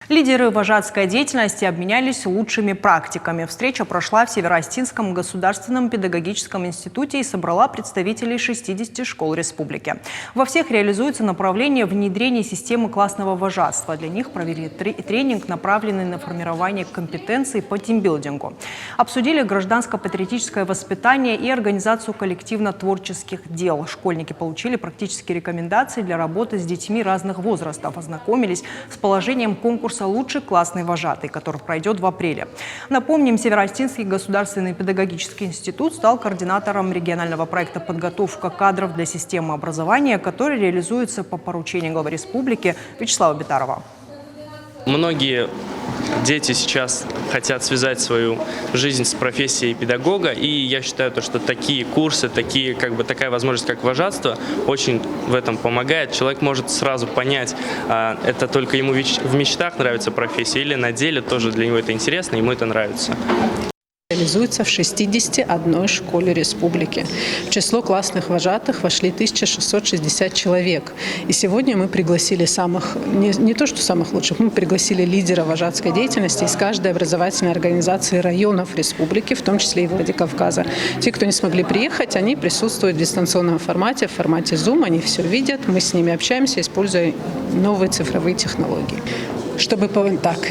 Лидеры вожатской деятельности обменялись лучшими практиками. Встреча прошла в Северо-Остинском государственном педагогическом институте и собрала представителей 60 школ республики. Во всех реализуется направление внедрения системы классного вожатства. Для них провели тренинг, направленный на формирование компетенций по тимбилдингу. Обсудили гражданско-патриотическое воспитание и организацию коллективно-творческих дел. Школьники получили практические рекомендации для работы с детьми разных возрастов, ознакомились с положением конкурса «Лучший классный вожатый», который пройдет в апреле. Напомним, Северо-Остинский государственный педагогический институт стал координатором регионального проекта «Подготовка кадров для системы образования», который реализуется по поручению главы республики Вячеслава Битарова. Многие дети сейчас хотят связать свою жизнь с профессией педагога, и я считаю, что такие курсы, такая возможность, как вожатство, очень в этом помогает. Человек может сразу понять, это только ему в мечтах нравится профессия, или на деле тоже для него это интересно, ему это нравится. Реализуется в 61 школе республики. В число классных вожатых вошли 1660 человек. И сегодня мы пригласили не то что самых лучших, мы пригласили лидера вожатской деятельности из каждой образовательной организации районов республики, в том числе и Владикавказа. Те, кто не смогли приехать, они присутствуют в дистанционном формате, в формате Zoom, они все видят, мы с ними общаемся, используя новые цифровые технологии.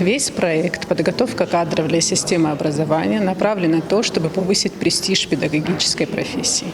Весь проект «Подготовка кадров для системы образования» направлен на то, чтобы повысить престиж педагогической профессии.